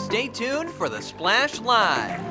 Stay tuned for the Splash Live.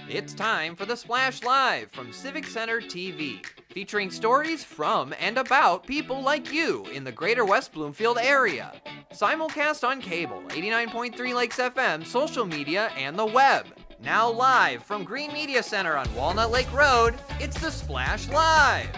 It's time for the Splash Live from Civic Center TV, featuring stories from and about people like you in the Greater West Bloomfield area. Simulcast on cable, 89.3 Lakes FM, social media, and the web. Now live from Green Media Center on Walnut Lake Road, it's the Splash Live.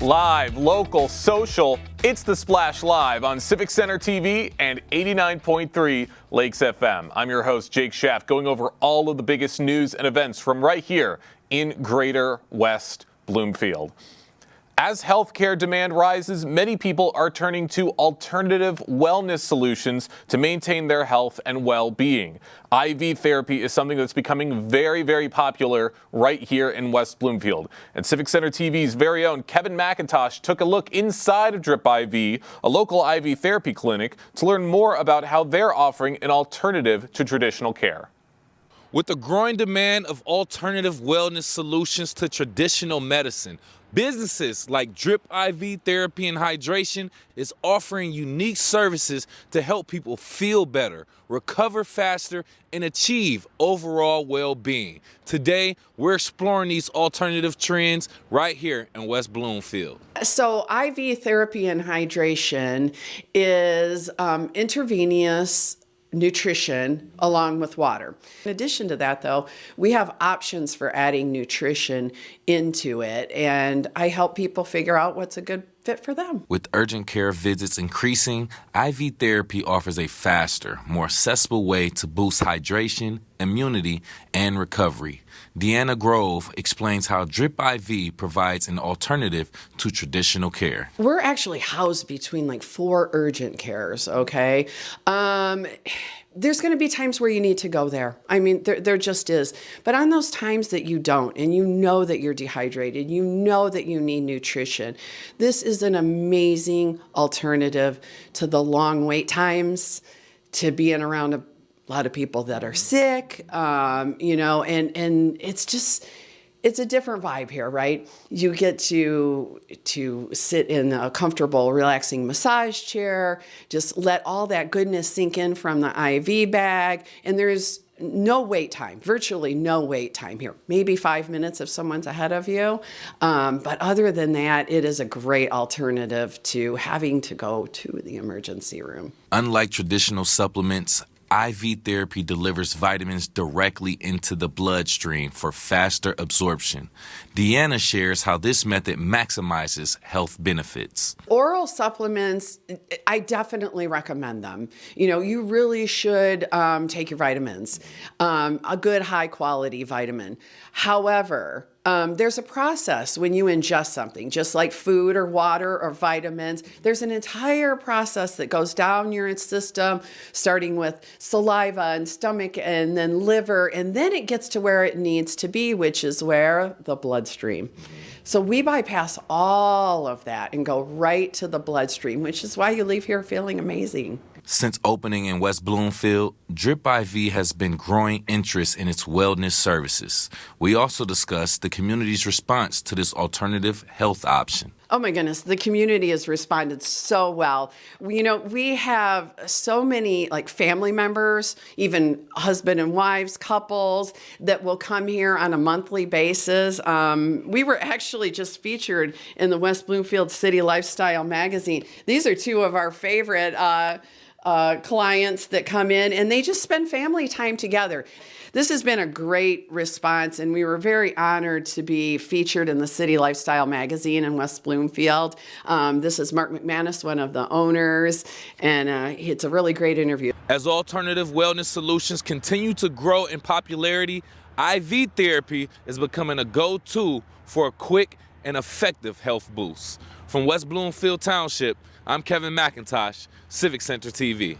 Live, local, social, it's the Splash Live on Civic Center TV and 89.3 Lakes FM. I'm your host, Jake Schaff, going over all of the biggest news and events from right here in Greater West Bloomfield. As healthcare demand rises, many people are turning to alternative wellness solutions to maintain their health and well-being. IV therapy is something that's becoming very, very popular right here in West Bloomfield. And Civic Center TV's very own Kevin McIntosh took a look inside of Drip IV, a local IV therapy clinic, to learn more about how they're offering an alternative to traditional care. With the growing demand of alternative wellness solutions to traditional medicine, businesses like Drip IV Therapy and Hydration is offering unique services to help people feel better, recover faster, and achieve overall well-being. Today, we're exploring these alternative trends right here in West Bloomfield. So IV therapy and hydration is intravenous nutrition along with water. In addition to that, though, we have options for adding nutrition into it, and I help people figure out what's a good fit for them. With urgent care visits increasing, IV therapy offers a faster, more accessible way to boost hydration, immunity, and recovery. Deanna Grove explains how Drip IV provides an alternative to traditional care. We're actually housed between like 4 urgent cares, okay? There's going to be times where you need to go there. I mean, there just is. But on those times that you don't, and you know that you're dehydrated, you know that you need nutrition, this is an amazing alternative to the long wait times, to being around a lot of people that are sick, and it's a different vibe here, right? You get to sit in a comfortable, relaxing massage chair, just let all that goodness sink in from the IV bag, and there's no wait time, virtually no wait time here. Maybe 5 minutes if someone's ahead of you. But other than that, it is a great alternative to having to go to the emergency room. Unlike traditional supplements, IV therapy delivers vitamins directly into the bloodstream for faster absorption. Deanna shares how this method maximizes health benefits. Oral supplements, I definitely recommend them. You know, you really should take your vitamins, a good high quality vitamin. However, there's a process when you ingest something, just like food or water or vitamins. There's an entire process that goes down your system, starting with saliva and stomach and then liver, and then it gets to where it needs to be, which is where? The bloodstream. So we bypass all of that and go right to the bloodstream, which is why you leave here feeling amazing. Since opening in West Bloomfield, Drip IV has been growing interest in its wellness services. We also discussed the community's response to this alternative health option. Oh my goodness, the community has responded so well. We have so many like family members, even husband and wives, couples that will come here on a monthly basis. We were actually just featured in the West Bloomfield City Lifestyle magazine. These are 2 of our favorite clients that come in, and they just spend family time together. this has been a great response, and we were very honored to be featured in the City Lifestyle magazine in West Bloomfield. This is Mark McManus, one of the owners, and it's a really great interview. As alternative wellness solutions continue to grow in popularity, IV therapy is becoming a go-to for a quick and effective health boost. From West Bloomfield Township, I'm Kevin McIntosh, Civic Center TV.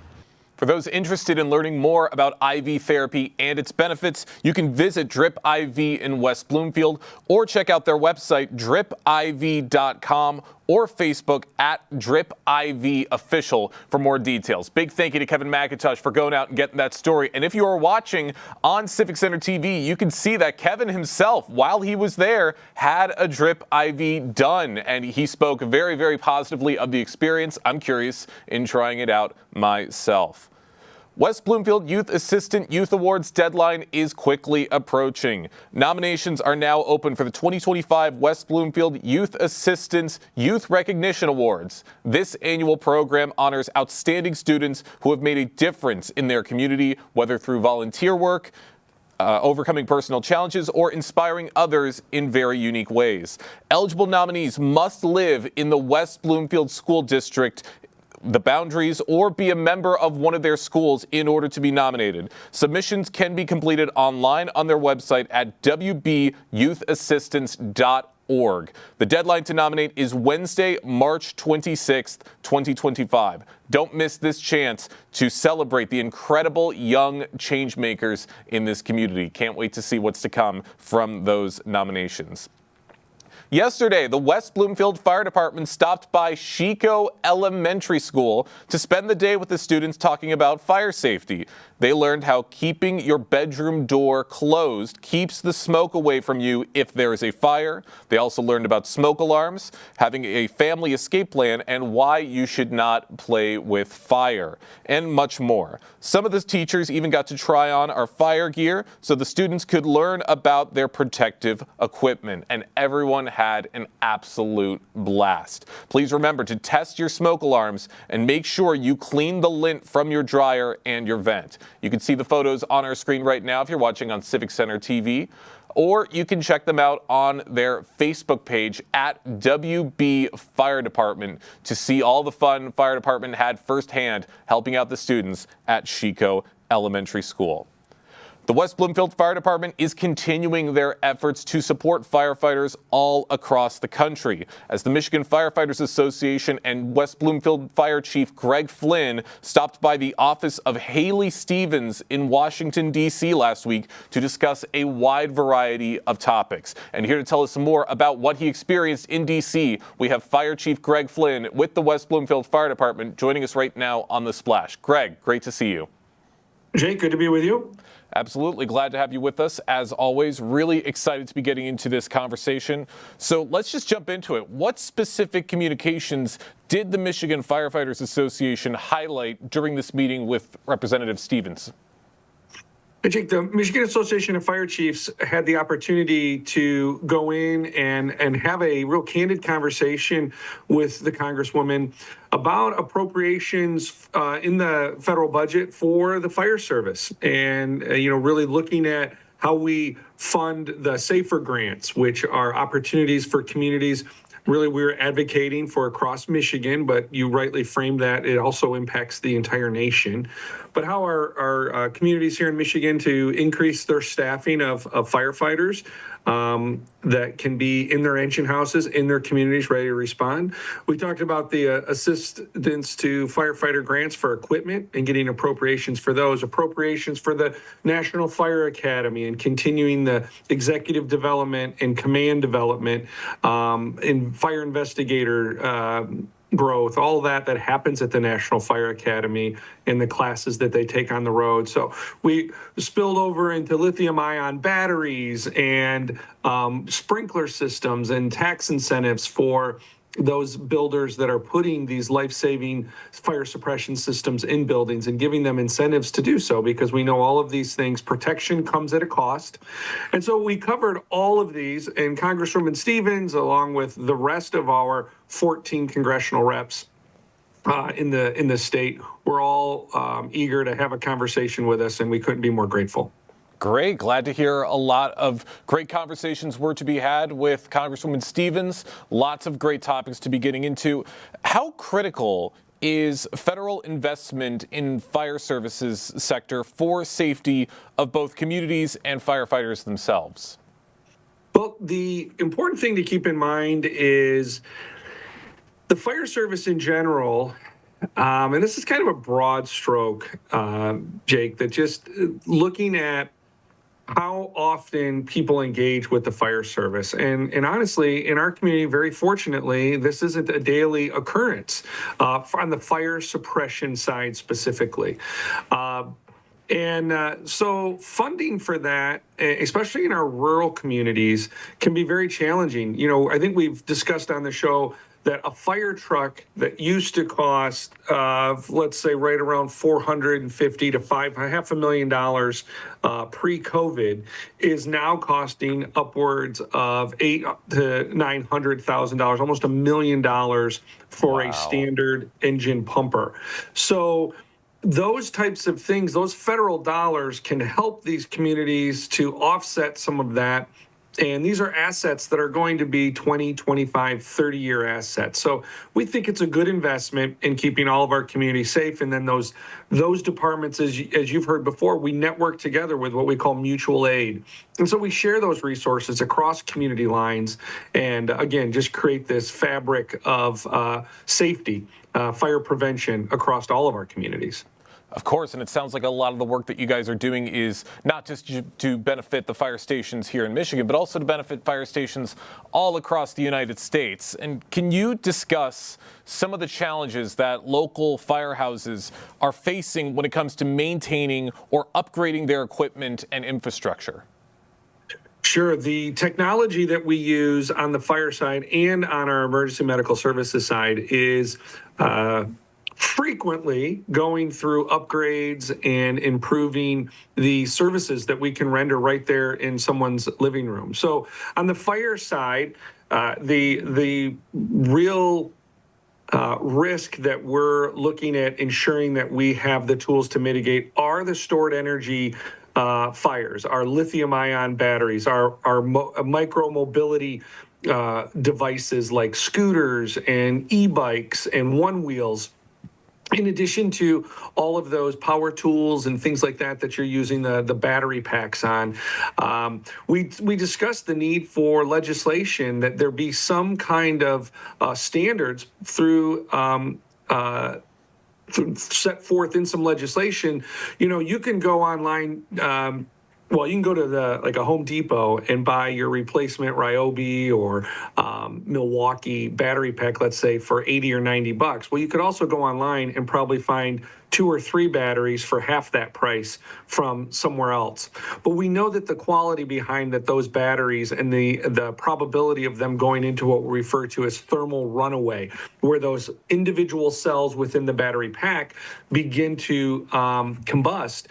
For those interested in learning more about IV therapy and its benefits, you can visit Drip IV in West Bloomfield or check out their website, dripiv.com, or Facebook at Drip IV Official for more details. Big thank you to Kevin McIntosh for going out and getting that story. And if you are watching on Civic Center TV, you can see that Kevin himself, while he was there, had a Drip IV done. And he spoke very, very positively of the experience. I'm curious in trying it out myself. West Bloomfield Youth Assistant Youth Awards deadline is quickly approaching. Nominations are now open for the 2025 West Bloomfield Youth Assistants Youth Recognition Awards. This annual program honors outstanding students who have made a difference in their community, whether through volunteer work, overcoming personal challenges, or inspiring others in very unique ways. Eligible nominees must live in the West Bloomfield School District, the boundaries, or be a member of one of their schools in order to be nominated. Submissions can be completed online on their website at wbyyouthassistance.org. The deadline to nominate is Wednesday, March 26th, 2025. Don't miss this chance to celebrate the incredible young change makers in this community. Can't wait to see what's to come from those nominations. Yesterday, the West Bloomfield Fire Department stopped by Chico Elementary School to spend the day with the students talking about fire safety. They learned how keeping your bedroom door closed keeps the smoke away from you if there is a fire. They also learned about smoke alarms, having a family escape plan, and why you should not play with fire, and much more. Some of the teachers even got to try on our fire gear so the students could learn about their protective equipment, and everyone had an absolute blast. Please remember to test your smoke alarms and make sure you clean the lint from your dryer and your vent. You can see the photos on our screen right now if you're watching on Civic Center TV, or you can check them out on their Facebook page at WB Fire Department to see all the fun fire department had firsthand helping out the students at Chico Elementary School. The West Bloomfield Fire Department is continuing their efforts to support firefighters all across the country, as the Michigan Firefighters Association and West Bloomfield Fire Chief Greg Flynn stopped by the office of Haley Stevens in Washington, D.C. last week to discuss a wide variety of topics. And here to tell us more about what he experienced in D.C., we have Fire Chief Greg Flynn with the West Bloomfield Fire Department joining us right now on The Splash. Greg, great to see you. Jake, good to be with you. Absolutely. Glad to have you with us, as always. Really excited to be getting into this conversation. So let's just jump into it. What specific communications did the Michigan Firefighters Association highlight during this meeting with Representative Stevens? Jake, the Michigan Association of Fire Chiefs had the opportunity to go in and have a real candid conversation with the Congresswoman about appropriations in the federal budget for the fire service, and really looking at how we fund the SAFER grants, which are opportunities for communities. Really, we're advocating for across Michigan, but you rightly framed that it also impacts the entire nation. But how our communities here in Michigan to increase their staffing of firefighters that can be in their engine houses, in their communities, ready to respond. We talked about the assistance to firefighter grants for equipment and getting appropriations for those, appropriations for the National Fire Academy and continuing the executive development and command development, in fire investigator growth, all that happens at the National Fire Academy and the classes that they take on the road. So we spilled over into lithium-ion batteries and sprinkler systems and tax incentives for those builders that are putting these life-saving fire suppression systems in buildings and giving them incentives to do so, because we know all of these things, protection comes at a cost. And so we covered all of these, and Congresswoman Stevens, along with the rest of our 14 congressional reps in the state, were all eager to have a conversation with us, and we couldn't be more grateful. Great. Glad to hear a lot of great conversations were to be had with Congresswoman Stevens. Lots of great topics to be getting into. How critical is federal investment in fire services sector for safety of both communities and firefighters themselves? Well, the important thing to keep in mind is the fire service in general, and this is kind of a broad stroke, Jake, that just looking at how often people engage with the fire service. And honestly, in our community, very fortunately, this isn't a daily occurrence on the fire suppression side specifically. So funding for that, especially in our rural communities, can be very challenging. I think we've discussed on the show that a fire truck that used to cost, let's say, right around $450 to $500,000 pre-COVID, is now costing upwards of $800,000 to $900,000, almost $1 million for a standard engine pumper. So those types of things, those federal dollars can help these communities to offset some of that. And these are assets that are going to be 20, 25, 30-year assets. So we think it's a good investment in keeping all of our communities safe. And then those departments, as you've heard before, we network together with what we call mutual aid. And so we share those resources across community lines and, again, just create this fabric of safety, fire prevention across all of our communities. Of course, and it sounds like a lot of the work that you guys are doing is not just to benefit the fire stations here in Michigan, but also to benefit fire stations all across the United States. And can you discuss some of the challenges that local firehouses are facing when it comes to maintaining or upgrading their equipment and infrastructure? Sure. The technology that we use on the fire side and on our emergency medical services side is frequently going through upgrades and improving the services that we can render right there in someone's living room. So on the fire side, the real risk that we're looking at ensuring that we have the tools to mitigate are the stored energy fires, our lithium-ion batteries, our micro mobility devices like scooters and e-bikes and one-wheels. In addition to all of those power tools and things like that you're using the battery packs on, we discussed the need for legislation that there be some kind of standards through set forth in some legislation. You can go online. You can go to a Home Depot and buy your replacement Ryobi or Milwaukee battery pack, let's say, for $80 or $90. Well, you could also go online and probably find 2 or 3 batteries for half that price from somewhere else. But we know that the quality behind those batteries and the probability of them going into what we refer to as thermal runaway, where those individual cells within the battery pack begin to combust,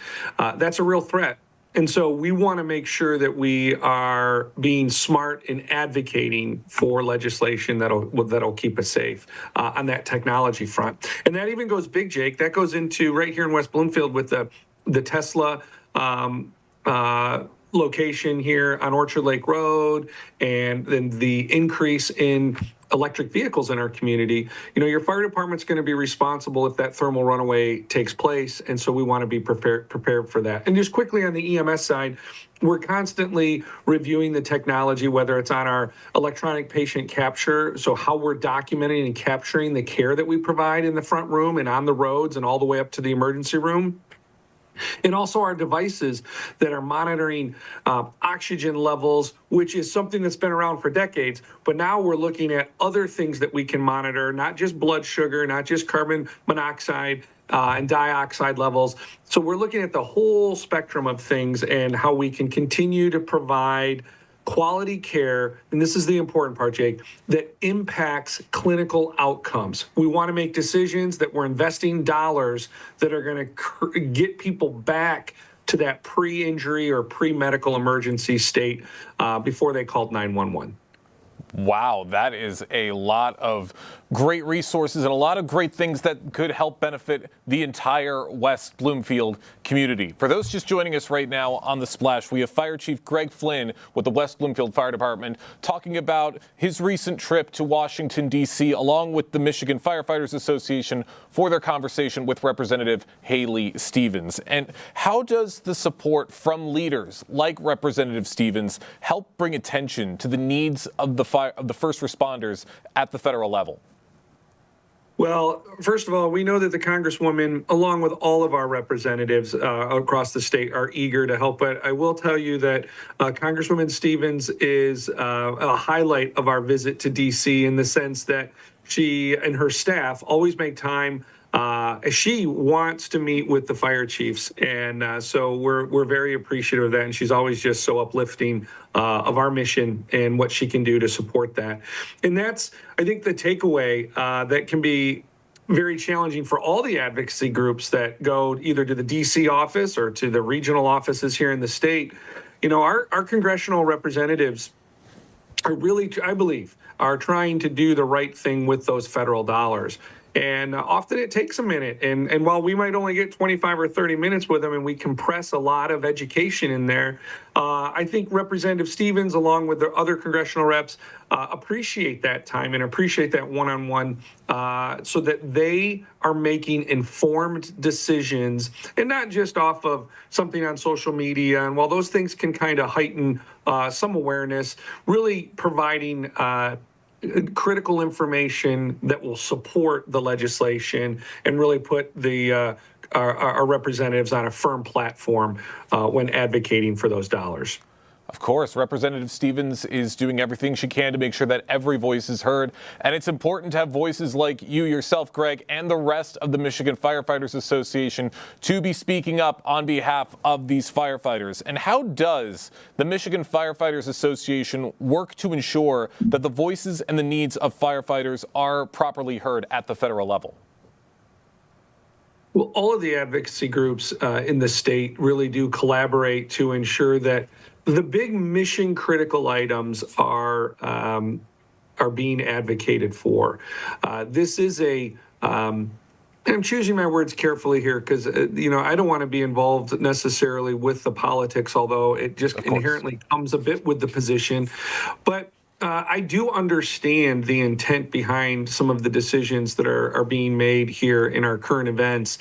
that's a real threat. And so we want to make sure that we are being smart in advocating for legislation that'll keep us safe on that technology front. And that even goes big, Jake. That goes into right here in West Bloomfield with the Tesla location here on Orchard Lake Road, and then the increase in electric vehicles in our community. Your fire department's going to be responsible if that thermal runaway takes place, and so we want to be prepared for that. And just quickly on the EMS side, we're constantly reviewing the technology, whether it's on our electronic patient capture, so how we're documenting and capturing the care that we provide in the front room and on the roads and all the way up to the emergency room. And also our devices that are monitoring oxygen levels, which is something that's been around for decades. But now we're looking at other things that we can monitor, not just blood sugar, not just carbon monoxide and dioxide levels. So we're looking at the whole spectrum of things and how we can continue to provide quality care, and this is the important part, Jake, that impacts clinical outcomes. We want to make decisions that we're investing dollars that are going to get people back to that pre-injury or pre-medical emergency state before they called 911. Wow, that is a lot of great resources and a lot of great things that could help benefit the entire West Bloomfield community. For those just joining us right now on The Splash, we have Fire Chief Greg Flynn with the West Bloomfield Fire Department talking about his recent trip to Washington, D.C., along with the Michigan Firefighters Association for their conversation with Representative Haley Stevens. And how does the support from leaders like Representative Stevens help bring attention to the needs of the first responders at the federal level? Well, first of all, we know that the Congresswoman, along with all of our representatives across the state, are eager to help. But I will tell you that Congresswoman Stevens is a highlight of our visit to D.C. in the sense that she and her staff always make time. She wants to meet with the fire chiefs, and so we're very appreciative of that. And she's always just so uplifting of our mission and what she can do to support that. And that's, I think, the takeaway that can be very challenging for all the advocacy groups that go either to the D.C. office or to the regional offices here in the state. You know, our congressional representatives are really, I believe, are trying to do the right thing with those federal dollars. And often it takes a minute. And while we might only get 25 or 30 minutes with them and we compress a lot of education in there, I think Representative Stevens, along with the other congressional reps, appreciate that time and appreciate that one-on-one so that they are making informed decisions and not just off of something on social media. And while those things can kind of heighten some awareness, really providing critical information that will support the legislation and really put our representatives on a firm platform when advocating for those dollars. Of course, Representative Stevens is doing everything she can to make sure that every voice is heard. And it's important to have voices like you yourself, Greg, and the rest of the Michigan Firefighters Association to be speaking up on behalf of these firefighters. And how does the Michigan Firefighters Association work to ensure that the voices and the needs of firefighters are properly heard at the federal level? Well, all of the advocacy groups in the state really do collaborate to ensure that the big mission critical items are being advocated for. This is and I'm choosing my words carefully here because, I don't want to be involved necessarily with the politics, although it just inherently comes a bit with the position. But I do understand the intent behind some of the decisions that are being made here in our current events.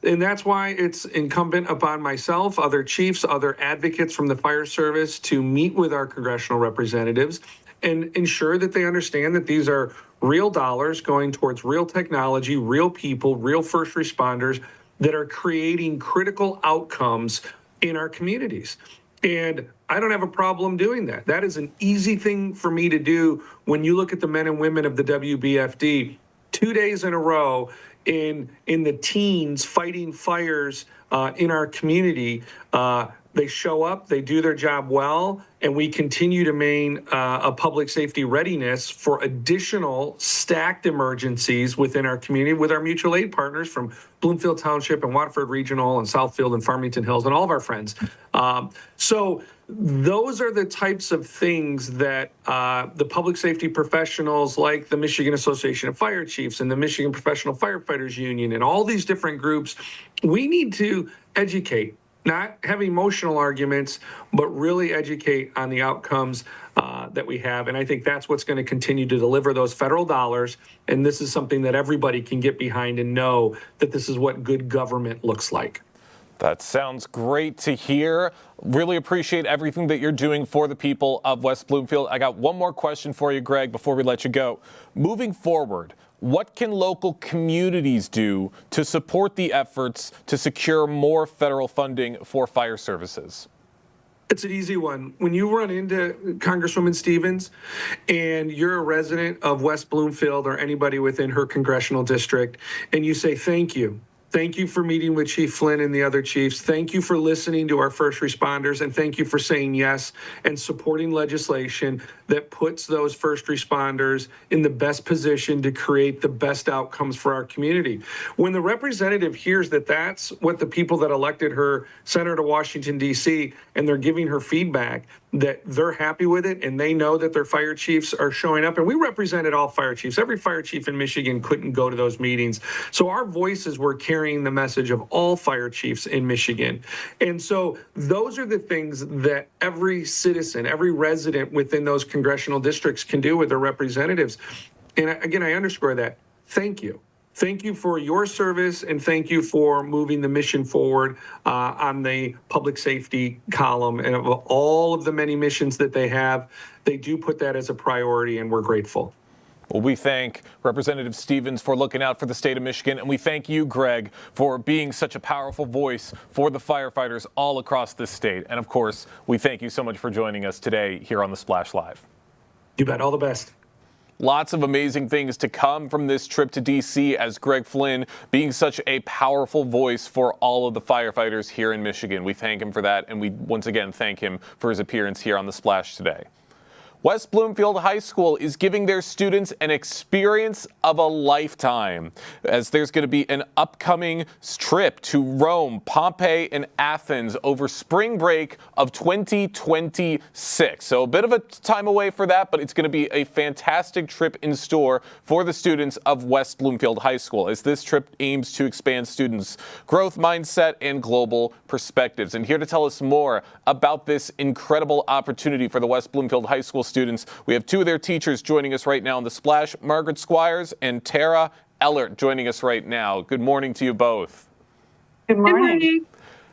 And that's why it's incumbent upon myself, other chiefs, other advocates from the fire service to meet with our congressional representatives and ensure that they understand that these are real dollars going towards real technology, real people, real first responders that are creating critical outcomes in our communities. And I don't have a problem doing that. That is an easy thing for me to do when you look at the men and women of the WBFD 2 days in a row in the teens fighting fires in our community. They show up, they do their job well, and we continue to maintain a public safety readiness for additional stacked emergencies within our community with our mutual aid partners from Bloomfield Township and Waterford Regional and Southfield and Farmington Hills and all of our friends. So those are the types of things that the public safety professionals like the Michigan Association of Fire Chiefs and the Michigan Professional Firefighters Union and all these different groups, we need to educate. Not have emotional arguments, but really educate on the outcomes that we have. And I think that's what's going to continue to deliver those federal dollars. And this is something that everybody can get behind and know that this is what good government looks like. That sounds great to hear. Really appreciate everything that you're doing for the people of West Bloomfield. I got one more question for you, Greg, before we let you go. Moving forward, what can local communities do to support the efforts to secure more federal funding for fire services? It's an easy one. When you run into Congresswoman Stevens and you're a resident of West Bloomfield or anybody within her congressional district, and you say, thank you. Thank you for meeting with Chief Flynn and the other chiefs. Thank you for listening to our first responders. And thank you for saying yes and supporting legislation that puts those first responders in the best position to create the best outcomes for our community. When the representative hears that that's what the people that elected her sent her to Washington, D.C., and they're giving her feedback, that they're happy with it and they know that their fire chiefs are showing up. And we represented all fire chiefs. Every fire chief in Michigan couldn't go to those meetings. So our voices were carrying the message of all fire chiefs in Michigan. And so those are the things that every citizen, every resident within those congressional districts can do with their representatives. And again, I underscore that. Thank you. Thank you for your service, and thank you for moving the mission forward on the public safety column. And of all of the many missions that they have, they do put that as a priority, and we're grateful. Well, we thank Representative Stevens for looking out for the state of Michigan, and we thank you, Greg, for being such a powerful voice for the firefighters all across this state. And of course, we thank you so much for joining us today here on the Splash Live. You bet. All the best. Lots of amazing things to come from this trip to D.C. as Greg Flynn being such a powerful voice for all of the firefighters here in Michigan. We thank him for that, and we once again thank him for his appearance here on the Splash today. West Bloomfield High School is giving their students an experience of a lifetime, as there's going to be an upcoming trip to Rome, Pompeii, and Athens over spring break of 2026. So a bit of a time away for that, but it's going to be a fantastic trip in store for the students of West Bloomfield High School, as this trip aims to expand students' growth mindset and global perspectives. And here to tell us more about this incredible opportunity for the West Bloomfield High School students, we have two of their teachers joining us right now on the Splash, Margaret Squires and Tara Ellert joining us right now. Good morning to you both. Good morning.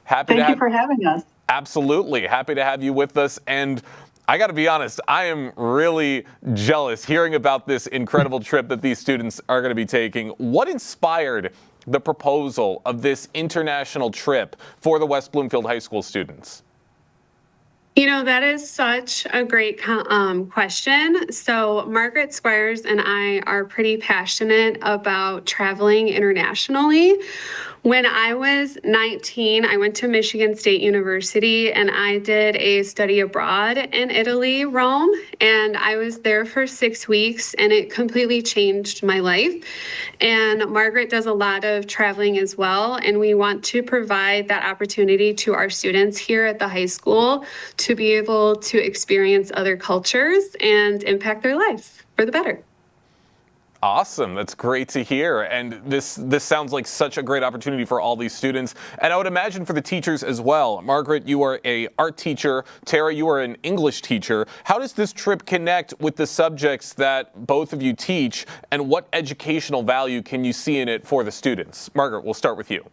Thank you for having us. Absolutely. Happy to have you with us. And I got to be honest, I am really jealous hearing about this incredible trip that these students are going to be taking. What inspired the proposal of this international trip for the West Bloomfield High School students? You know, that is such a great question. So Margaret Squires and I are pretty passionate about traveling internationally. When I was 19, I went to Michigan State University and I did a study abroad in Italy, Rome, and I was there for 6 weeks and it completely changed my life. And Margaret does a lot of traveling as well, and we want to provide that opportunity to our students here at the high school to be able to experience other cultures and impact their lives for the better. Awesome. That's great to hear. And this sounds like such a great opportunity for all these students. And I would imagine for the teachers as well. Margaret, you are an art teacher. Tara, you are an English teacher. How does this trip connect with the subjects that both of you teach, and what educational value can you see in it for the students? Margaret, we'll start with you.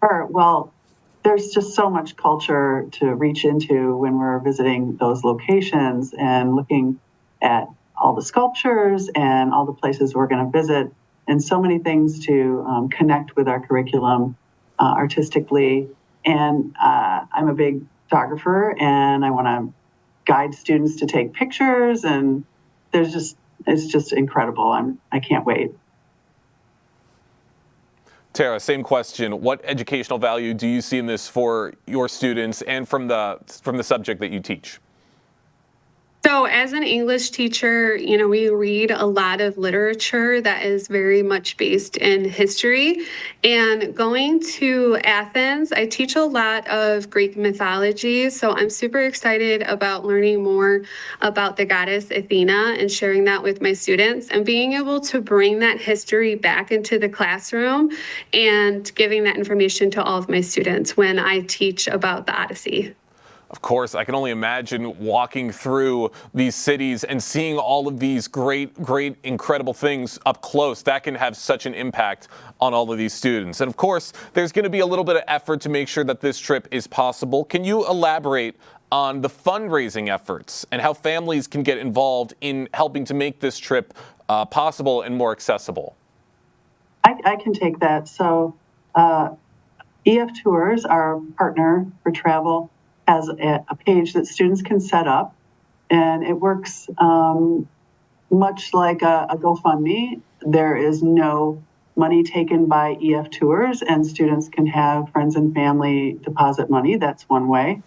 Sure. Well, there's just so much culture to reach into when we're visiting those locations and looking at all the sculptures and all the places we're going to visit, and so many things to connect with our curriculum artistically. And I'm a big photographer, and I want to guide students to take pictures, and it's just incredible. I can't wait. Tara, same question. What educational value do you see in this for your students and from the subject that you teach? So as an English teacher, you know, we read a lot of literature that is very much based in history. And going to Athens, I teach a lot of Greek mythology. So I'm super excited about learning more about the goddess Athena and sharing that with my students and being able to bring that history back into the classroom and giving that information to all of my students when I teach about the Odyssey. Of course, I can only imagine walking through these cities and seeing all of these great, incredible things up close. That can have such an impact on all of these students. And of course, there's going to be a little bit of effort to make sure that this trip is possible. Can you elaborate on the fundraising efforts and how families can get involved in helping to make this trip possible and more accessible? I can take that. So EF Tours, our partner for travel, has a page that students can set up, and it works much like a GoFundMe. There is no money taken by EF Tours, and students can have friends and family deposit money. That's one way.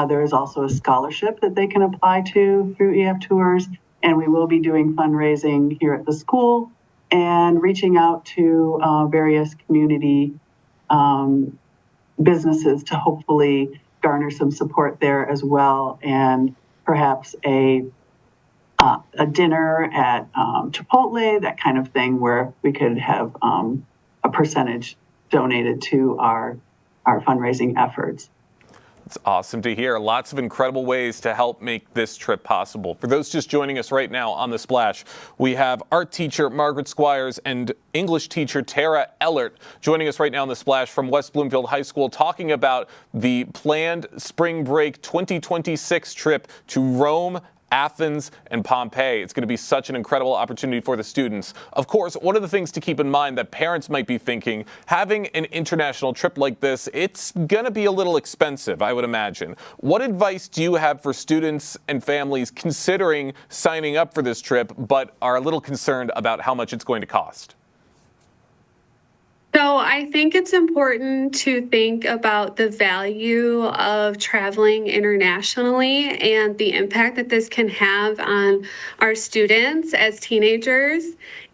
There is also a scholarship that they can apply to through EF Tours, and we will be doing fundraising here at the school and reaching out to various community businesses to hopefully garner some support there as well. And perhaps a dinner at Chipotle, that kind of thing, where we could have a percentage donated to our fundraising efforts. It's awesome to hear. Lots of incredible ways to help make this trip possible. For those just joining us right now on The Splash, we have art teacher Margaret Squires and English teacher Tara Ellert joining us right now on The Splash from West Bloomfield High School, talking about the planned spring break 2026 trip to Rome, Athens, and Pompeii. It's going to be such an incredible opportunity for the students. Of course, one of the things to keep in mind that parents might be thinking, having an international trip like this, it's going to be a little expensive, I would imagine. What advice do you have for students and families considering signing up for this trip, but are a little concerned about how much it's going to cost? So I think it's important to think about the value of traveling internationally and the impact that this can have on our students as teenagers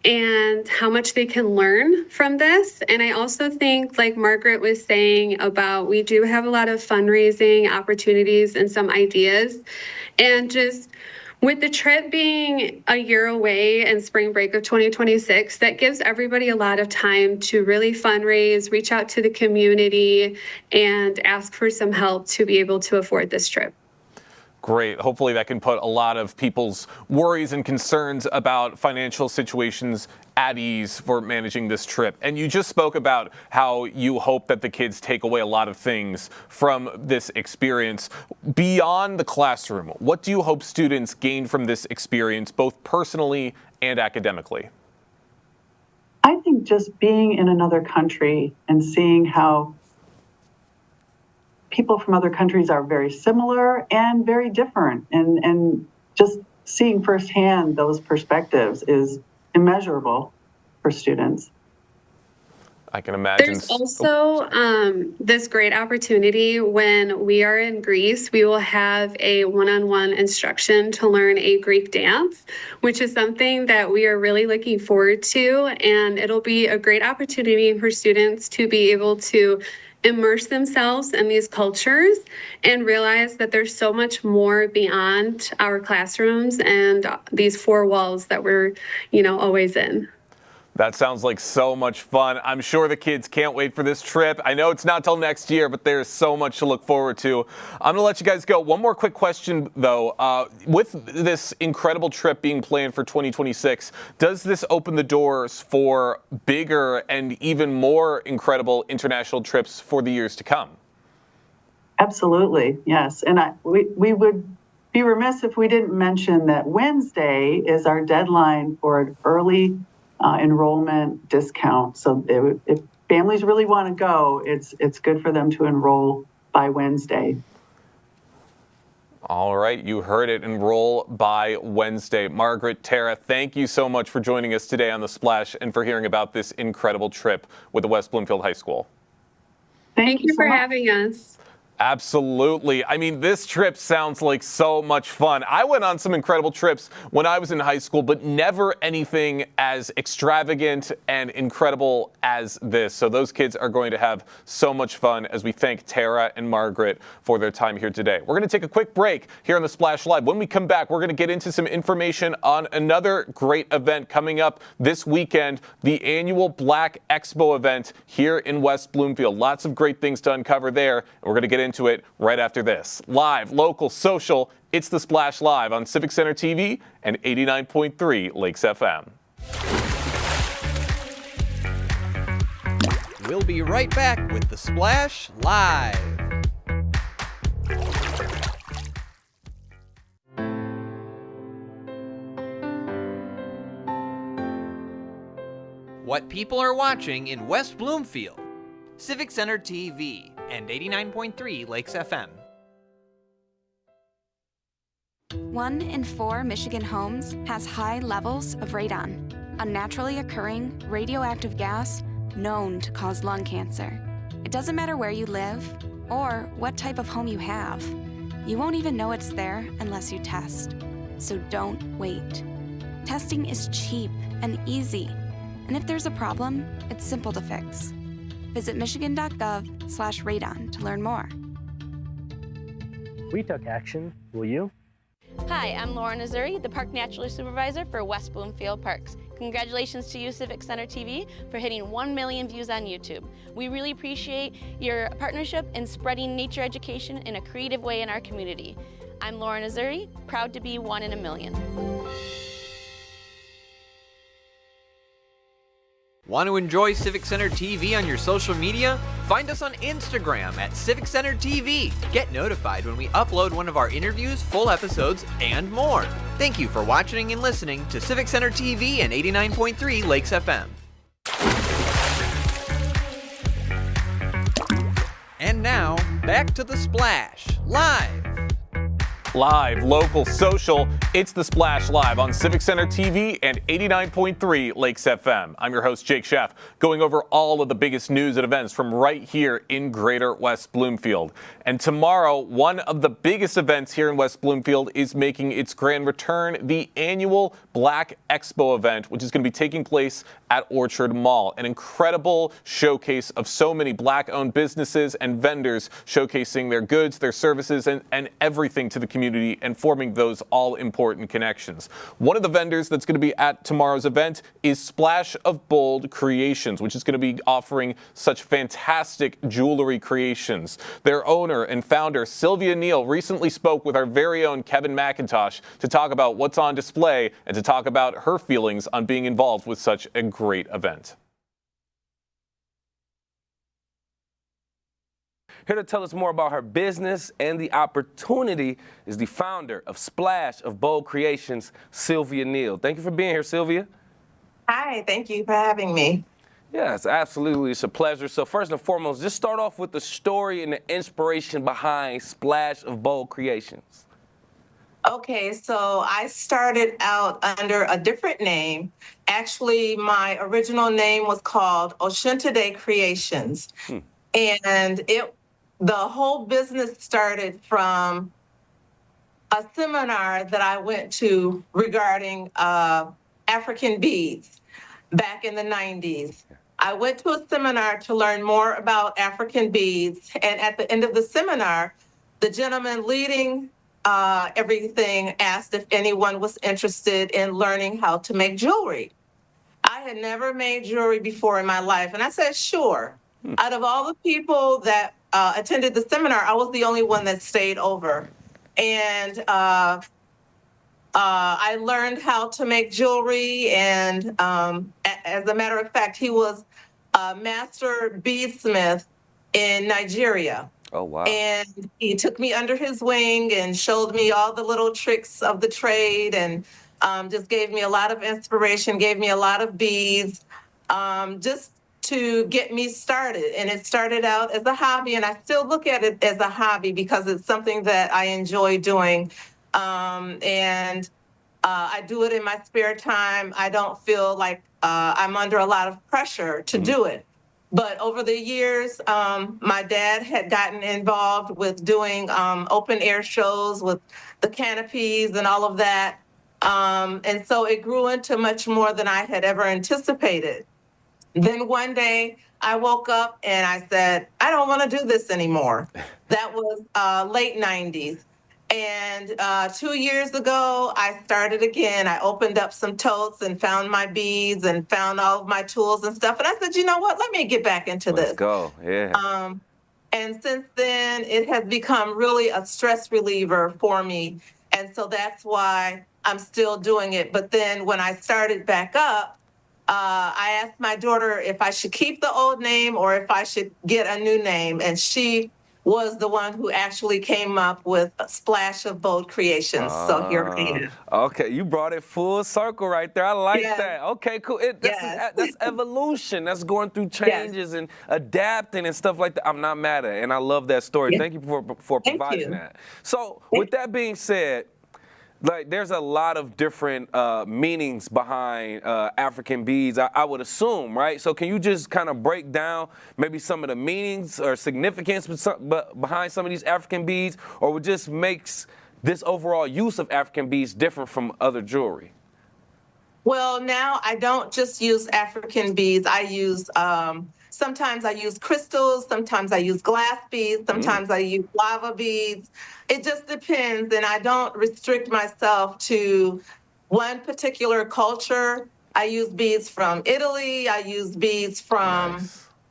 and how much they can learn from this. And I also think, like Margaret was saying about, we do have a lot of fundraising opportunities and some ideas. And just with the trip being a year away and spring break of 2026, that gives everybody a lot of time to really fundraise, reach out to the community, and ask for some help to be able to afford this trip. Great. Hopefully that can put a lot of people's worries and concerns about financial situations at ease for managing this trip. And you just spoke about how you hope that the kids take away a lot of things from this experience. Beyond the classroom, what do you hope students gain from this experience, both personally and academically? I think just being in another country and seeing how people from other countries are very similar and very different, and just seeing firsthand those perspectives is immeasurable for students. I can imagine. There's also this great opportunity when we are in Greece. We will have a one-on-one instruction to learn a Greek dance, which is something that we are really looking forward to. And it'll be a great opportunity for students to be able to immerse themselves in these cultures and realize that there's so much more beyond our classrooms and these four walls that we're, always in. That sounds like so much fun. I'm sure the kids can't wait for this trip. I know it's not till next year, but there's so much to look forward to. I'm going to let you guys go. One more quick question, though. With this incredible trip being planned for 2026, does this open the doors for bigger and even more incredible international trips for the years to come? Absolutely, yes. And we would be remiss if we didn't mention that Wednesday is our deadline for an early enrollment discount. So if families really want to go, it's good for them to enroll by Wednesday. All right, you heard it. Enroll by Wednesday. Margaret, Tara, thank you so much for joining us today on The Splash and for hearing about this incredible trip with the West Bloomfield High School. Thank you so for much. having us. Absolutely. I mean, this trip sounds like so much fun. I went on some incredible trips when I was in high school, but never anything as extravagant and incredible as this. So those kids are going to have so much fun as we thank Tara and Margaret for their time here today. We're going to take a quick break here on The Splash Live. When we come back, we're going to get into some information on another great event coming up this weekend, the annual Black Expo event here in West Bloomfield. Lots of great things to uncover there, and we're going to get into it right after this. Live, local, social, it's The Splash Live on Civic Center TV and 89.3 Lakes FM. We'll be right back with The Splash Live. What people are watching in West Bloomfield. Civic Center TV and 89.3 Lakes FM. 1 in 4 Michigan homes has high levels of radon, a naturally occurring radioactive gas known to cause lung cancer. It doesn't matter where you live or what type of home you have. You won't even know it's there unless you test. So don't wait. Testing is cheap and easy, and if there's a problem, it's simple to fix. Visit michigan.gov/radon to learn more. We took action. Will you? Hi, I'm Laura Nazuri, the Park Naturalist Supervisor for West Bloomfield Parks. Congratulations to you, Civic Center TV, for hitting 1 million views on YouTube. We really appreciate your partnership in spreading nature education in a creative way in our community. I'm Laura Nazuri, proud to be 1 in a million. Want to enjoy Civic Center TV on your social media? Find us on Instagram at Civic Center TV. Get notified when we upload one of our interviews, full episodes, and more. Thank you for watching and listening to Civic Center TV and 89.3 Lakes FM. And now, back to The Splash, live. Live, local, social, it's The Splash Live on Civic Center TV and 89.3 Lakes FM. I'm your host, Jake Schaff, going over all of the biggest news and events from right here in Greater West Bloomfield. And tomorrow, one of the biggest events here in West Bloomfield is making its grand return, the annual Black Expo event, which is going to be taking place at Orchard Mall. An incredible showcase of so many Black-owned businesses and vendors showcasing their goods, their services, and everything to the community and forming those all-important connections. One of the vendors that's going to be at tomorrow's event is Splash of Bold Creations, which is going to be offering such fantastic jewelry creations. Their owner and founder, Sylvia Neal, recently spoke with our very own Kevin McIntosh to talk about what's on display and to talk about her feelings on being involved with such a great event. Here to tell us more about her business and the opportunity is the founder of Splash of Bold Creations, Sylvia Neal. Thank you for being here, Sylvia. Hi, thank you for having me. Yes, absolutely. It's a pleasure. So first and foremost, just start off with the story and the inspiration behind Splash of Bold Creations. Okay, so I started out under a different name. Actually, my original name was called Oshintade Creations. And the whole business started from a seminar that I went to regarding African beads back in the 90s. I went to a seminar to learn more about African beads, and at the end of the seminar, the gentleman leading everything asked if anyone was interested in learning how to make jewelry. I had never made jewelry before in my life, and I said, sure. Out of all the people that attended the seminar, I was the only one that stayed over. And I learned how to make jewelry, and as a matter of fact, he was a master beadsmith in Nigeria. Oh, wow. And he took me under his wing and showed me all the little tricks of the trade, and just gave me a lot of inspiration, gave me a lot of beads, just to get me started. And it started out as a hobby, and I still look at it as a hobby because it's something that I enjoy doing. And I do it in my spare time. I don't feel like I'm under a lot of pressure to do it. But over the years, my dad had gotten involved with doing open air shows with the canopies and all of that. And so it grew into much more than I had ever anticipated. Then one day I woke up and I said, I don't want to do this anymore. That was late 90s. And 2 years ago, I started again. I opened up some totes and found my beads and found all of my tools and stuff. And I said, you know what? Let me get back into this. Let's go. Yeah. And since then, it has become really a stress reliever for me. And so that's why I'm still doing it. But then when I started back up, I asked my daughter if I should keep the old name or if I should get a new name. And she was the one who actually came up with a Splash of Bold Creations. So here I am. Okay, you brought it full circle right there. I like that. Okay, cool. That's evolution. That's going through changes and adapting and stuff like that. I'm not mad at it, and I love that story. Thank you for providing that. So with that being said, like, there's a lot of different meanings behind African beads, I would assume, right? So can you just kind of break down maybe some of the meanings or significance behind some of these African beads, or what just makes this overall use of African beads different from other jewelry? Well, now I don't just use African beads. I use Sometimes I use crystals, sometimes I use glass beads, sometimes I use lava beads. It just depends, and I don't restrict myself to one particular culture. I use beads from Italy, I use beads from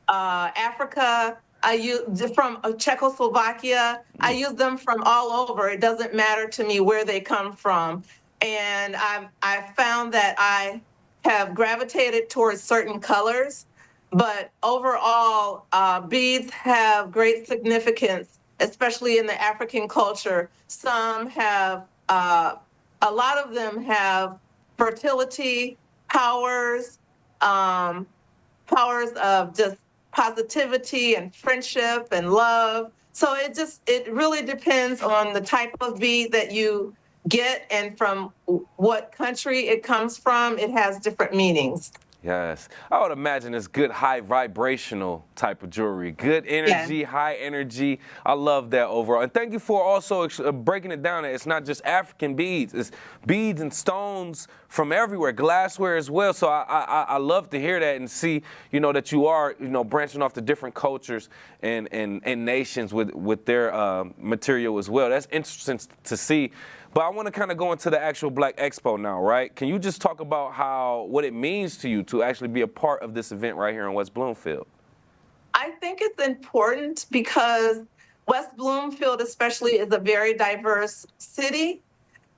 Africa, I use from Czechoslovakia. I use them from all over. It doesn't matter to me where they come from. And I found that I have gravitated towards certain colors, but overall, beads have great significance, especially in the African culture. Some have, a lot of them have fertility powers, powers of just positivity and friendship and love. So it really depends on the type of bead that you get and from what country it comes from. It has different meanings. Yes. I would imagine it's good high vibrational type of jewelry. Good energy, high energy. I love that overall. And thank you for also breaking it down. It's not just African beads. It's beads and stones from everywhere, glassware as well. So I love to hear that and see, that you are, branching off to different cultures and nations with their material as well. That's interesting to see. But I want to kind of go into the actual Black Expo now, right? Can you just talk about what it means to you to actually be a part of this event right here in West Bloomfield? I think it's important because West Bloomfield especially is a very diverse city.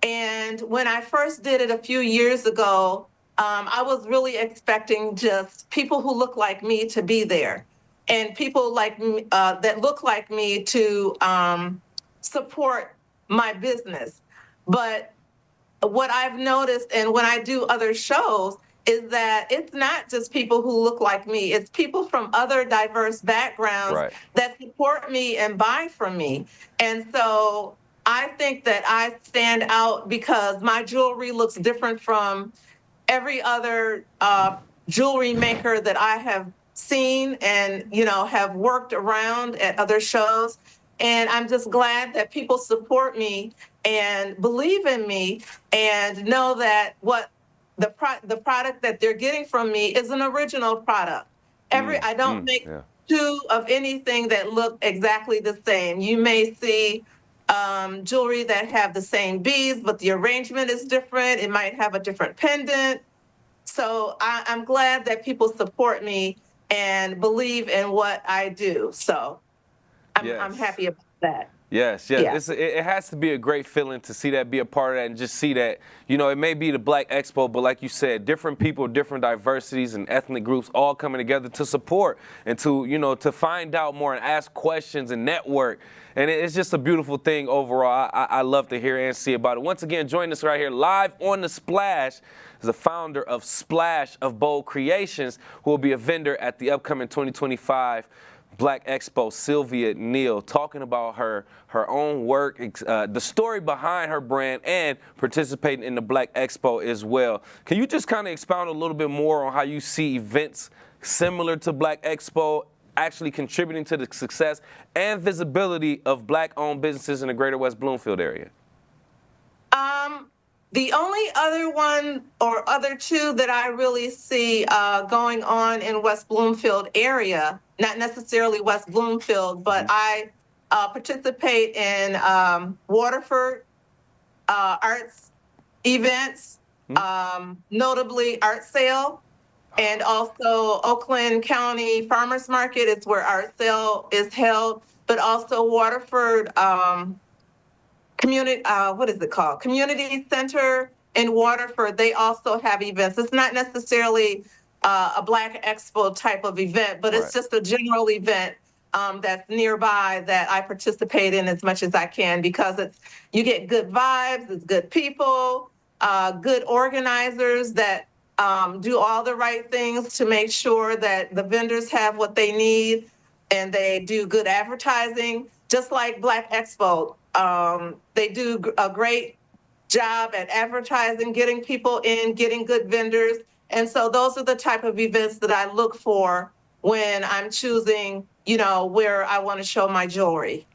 And when I first did it a few years ago, I was really expecting just people who look like me to be there and people like me, that look like me to support my business. But what I've noticed, and when I do other shows, is that it's not just people who look like me. It's people from other diverse backgrounds that support me and buy from me. And so I think that I stand out because my jewelry looks different from every other jewelry maker that I have seen and, have worked around at other shows. And I'm just glad that people support me and believe in me and know that what the product that they're getting from me is an original product. I don't make two of anything that look exactly the same. You may see jewelry that have the same beads, but the arrangement is different. It might have a different pendant. So I'm glad that people support me and believe in what I do. So I'm happy about that. Yes. Yeah. It has to be a great feeling to see that, be a part of that, and just see that, it may be the Black Expo, but like you said, different people, different diversities and ethnic groups all coming together to support and to, to find out more and ask questions and network. And it's just a beautiful thing overall. I love to hear and see about it. Once again, join us right here live on The Splash is the founder of Splash of Bold Creations, who will be a vendor at the upcoming 2025 Black Expo, Sylvia Neal, talking about her own work, the story behind her brand, and participating in the Black Expo as well. Can you just kind of expound a little bit more on how you see events similar to Black Expo actually contributing to the success and visibility of Black-owned businesses in the Greater West Bloomfield area? The only other one or other two that I really see going on in West Bloomfield area, not necessarily West Bloomfield, but I participate in Waterford arts events, notably Art Sale, and also Oakland County Farmers Market is where Art Sale is held, but also Waterford Community Center in Waterford. They also have events. It's not necessarily a Black Expo type of event, but it's just a general event that's nearby that I participate in as much as I can because you get good vibes, it's good people, good organizers that do all the right things to make sure that the vendors have what they need and they do good advertising, just like Black Expo. They do a great job at advertising, getting people in, getting good vendors. And so those are the type of events that I look for when I'm choosing, where I want to show my jewelry.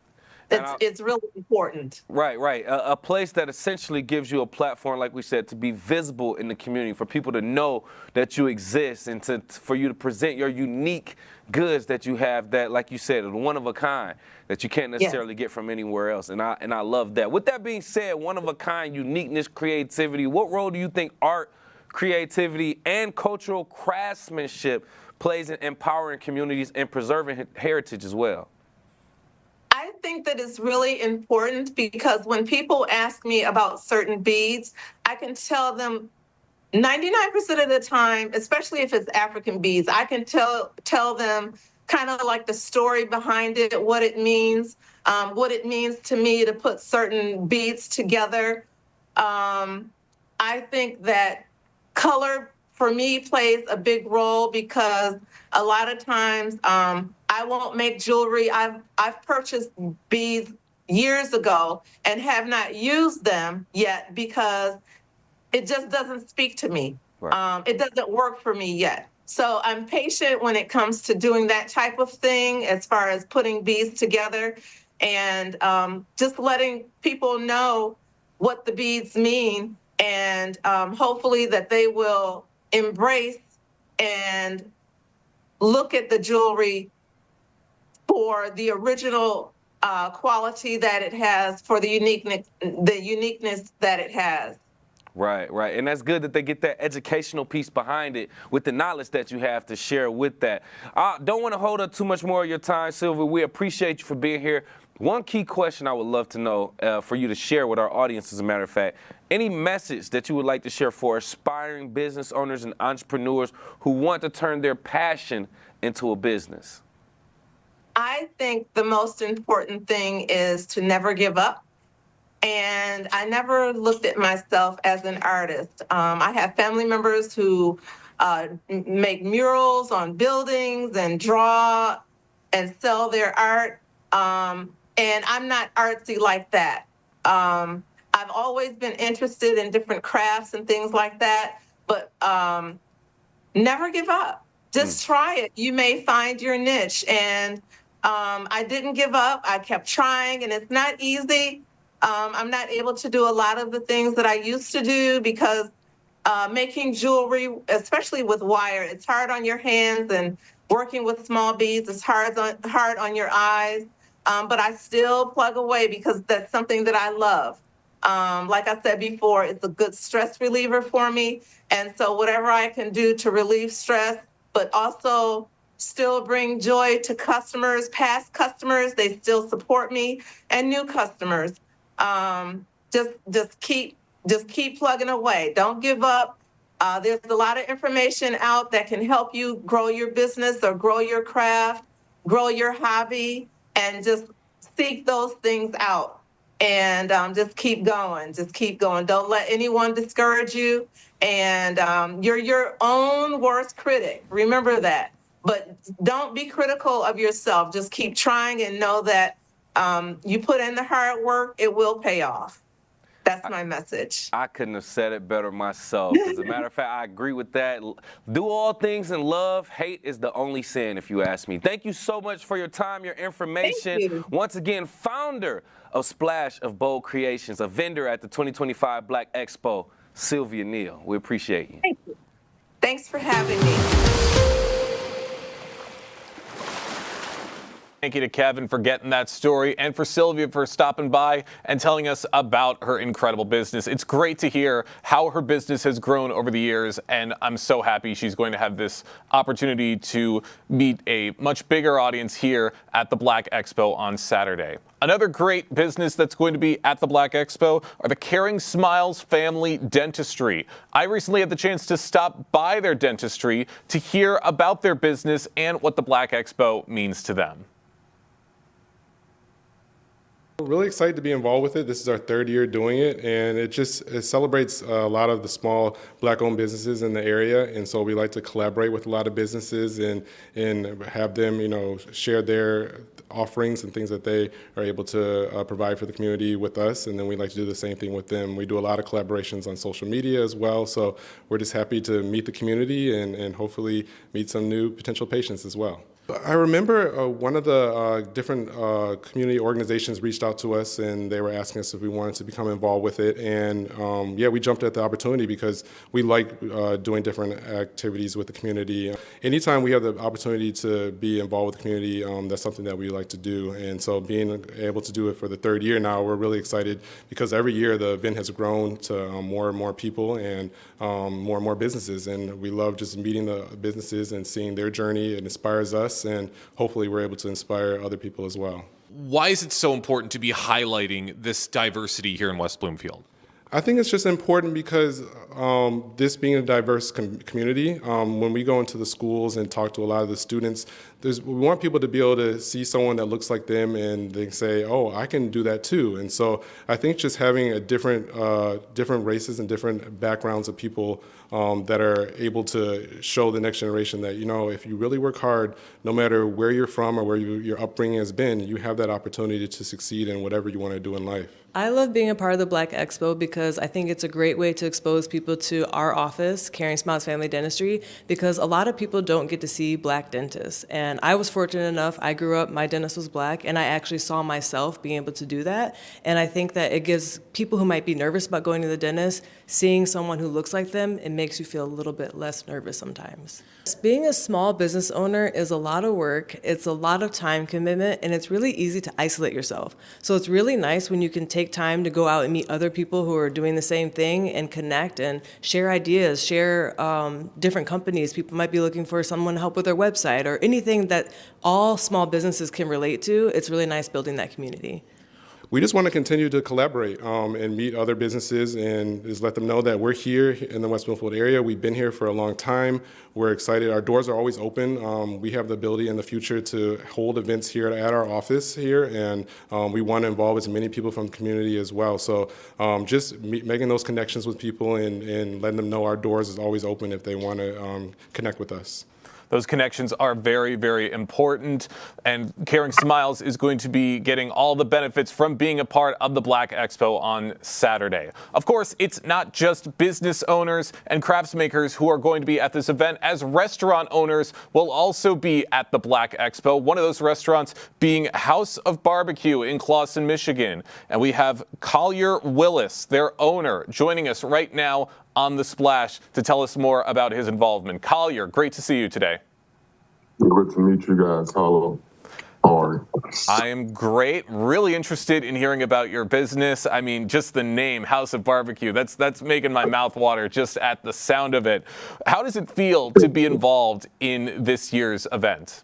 It's really important. Right, right. A place that essentially gives you a platform, like we said, to be visible in the community, for people to know that you exist, and for you to present your unique goods that you have that, like you said, are one of a kind that you can't necessarily get from anywhere else. And I love that. With that being said, one of a kind, uniqueness, creativity, what role do you think art, creativity, and cultural craftsmanship plays in empowering communities and preserving heritage as well? I think that it's really important because when people ask me about certain beads, I can tell them 99% of the time, especially if it's African beads, I can tell them kind of like the story behind it, what it means to me to put certain beads together. I think that color for me plays a big role because a lot of times I won't make jewelry. I've purchased beads years ago and have not used them yet because it just doesn't speak to me. Right. It doesn't work for me yet. So I'm patient when it comes to doing that type of thing as far as putting beads together and just letting people know what the beads mean and hopefully that they will embrace and look at the jewelry for the original quality that it has, for the uniqueness that it has. Right, right. And that's good that they get that educational piece behind it with the knowledge that you have to share with that. I don't want to hold up too much more of your time, Sylvia. We appreciate you for being here. One key question I would love to know for you to share with our audience, as a matter of fact, any message that you would like to share for aspiring business owners and entrepreneurs who want to turn their passion into a business? I think the most important thing is to never give up. And I never looked at myself as an artist. I have family members who make murals on buildings and draw and sell their art. And I'm not artsy like that. I've always been interested in different crafts and things like that, but never give up. Just try it. You may find your niche. And I didn't give up. I kept trying, and it's not easy. I'm not able to do a lot of the things that I used to do because making jewelry, especially with wire, it's hard on your hands, and working with small beads is hard on your eyes. But I still plug away because that's something that I love. Like I said before, it's a good stress reliever for me. And so whatever I can do to relieve stress, but also still bring joy to customers, past customers, they still support me, and new customers. Just keep plugging away. Don't give up. There's a lot of information out that can help you grow your business or grow your craft, grow your hobby, and just seek those things out. And just keep going. Just keep going. Don't let anyone discourage you. And you're your own worst critic. Remember that. But don't be critical of yourself. Just keep trying and know that you put in the hard work, it will pay off. That's my message. I couldn't have said it better myself. As a matter of fact, I agree with that. Do all things in love. Hate is the only sin, if you ask me. Thank you so much for your time, your information. Thank you. Once again, founder of Splash of Bold Creations, a vendor at the 2025 Black Expo, Sylvia Neal. We appreciate you. Thank you. Thanks for having me. Thank you to Kevin for getting that story, and for Sylvia for stopping by and telling us about her incredible business. It's great to hear how her business has grown over the years, and I'm so happy she's going to have this opportunity to meet a much bigger audience here at the Black Expo on Saturday. Another great business that's going to be at the Black Expo are the Caring Smiles Family Dentistry. I recently had the chance to stop by their dentistry to hear about their business and what the Black Expo means to them. We're really excited to be involved with it. This is our third year doing it, and it celebrates a lot of the small Black-owned businesses in the area. And so we like to collaborate with a lot of businesses and have them, share their offerings and things that they are able to provide for the community with us. And then we like to do the same thing with them. We do a lot of collaborations on social media as well. So we're just happy to meet the community and hopefully meet some new potential patients as well. I remember one of the different community organizations reached out to us, and they were asking us if we wanted to become involved with it. And yeah, we jumped at the opportunity because we like doing different activities with the community. Anytime we have the opportunity to be involved with the community, that's something that we like to do. And so being able to do it for the third year now, we're really excited because every year the event has grown to more and more people and more and more businesses. And we love just meeting the businesses and seeing their journey. It inspires us, and hopefully we're able to inspire other people as well. Why is it so important to be highlighting this diversity here in West Bloomfield? I think it's just important because this being a diverse community, when we go into the schools and talk to a lot of the students, we want people to be able to see someone that looks like them and they say, oh, I can do that too. And so I think just having a different races and different backgrounds of people that are able to show the next generation that, if you really work hard, no matter where you're from or where your upbringing has been, you have that opportunity to succeed in whatever you want to do in life. I love being a part of the Black Expo because I think it's a great way to expose people to our office, Caring Smiles Family Dentistry, because a lot of people don't get to see Black dentists. And I was fortunate enough, I grew up, my dentist was Black, and I actually saw myself being able to do that. And I think that it gives people who might be nervous about going to the dentist, seeing someone who looks like them, it makes you feel a little bit less nervous sometimes. Being a small business owner is a lot of work, it's a lot of time commitment, and it's really easy to isolate yourself. So it's really nice when you can take time to go out and meet other people who are doing the same thing and connect and share ideas, share different companies. People might be looking for someone to help with their website or anything that all small businesses can relate to. It's really nice building that community. We just want to continue to collaborate and meet other businesses and just let them know that we're here in the West Bloomfield area. We've been here for a long time. We're excited. Our doors are always open. We have the ability in the future to hold events here at our office here, and we want to involve as many people from the community as well. So just making those connections with people and letting them know our doors is always open if they want to connect with us. Those connections are very, very important, and Caring Smiles is going to be getting all the benefits from being a part of the Black Expo on Saturday. Of course, it's not just business owners and craftsmakers who are going to be at this event, as restaurant owners will also be at the Black Expo. One of those restaurants being House of Barbecue in Clawson, Michigan. And we have Collier Willis, their owner, joining us right now on The Splash to tell us more about his involvement. Collier, great to see you today. Good to meet you guys. Hello. How are you? I am great. Really interested in hearing about your business. I mean, just the name, House of Barbecue, that's making my mouth water just at the sound of it. How does it feel to be involved in this year's event?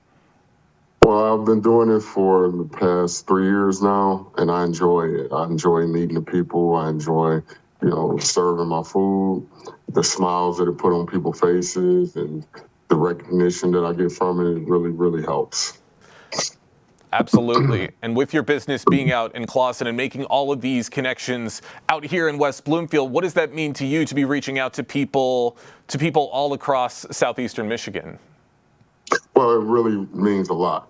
Well, I've been doing it for the past 3 years now, and I enjoy it. I enjoy meeting the people. I enjoy serving my food, the smiles that it put on people's faces, and the recognition that I get from it really, really helps. Absolutely. And with your business being out in Clawson and making all of these connections out here in West Bloomfield, what does that mean to you to be reaching out to people all across southeastern Michigan? Well, it really means a lot.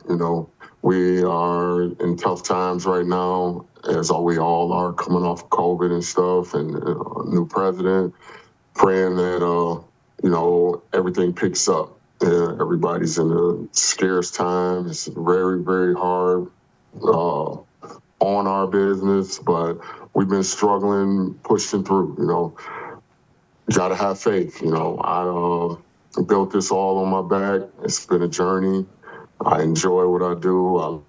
We are in tough times right now, as we all are, coming off of COVID and stuff, and a new president, praying that, everything picks up. Everybody's in a scarce time. It's very, very hard on our business, but we've been struggling, pushing through, Gotta have faith, I built this all on my back. It's been a journey. I enjoy what I do.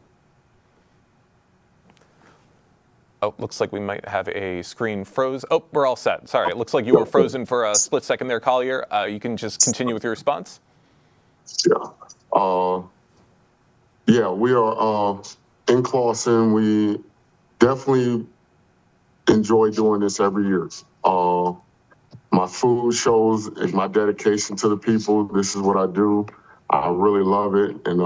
Oh, looks like we might have a screen froze. Oh, we're all set. Sorry, it looks like you were frozen for a split second there, Collier. You can just continue with your response. Yeah, we are in Clawson. We definitely enjoy doing this every year. My food shows my dedication to the people. This is what I do. I really love it, and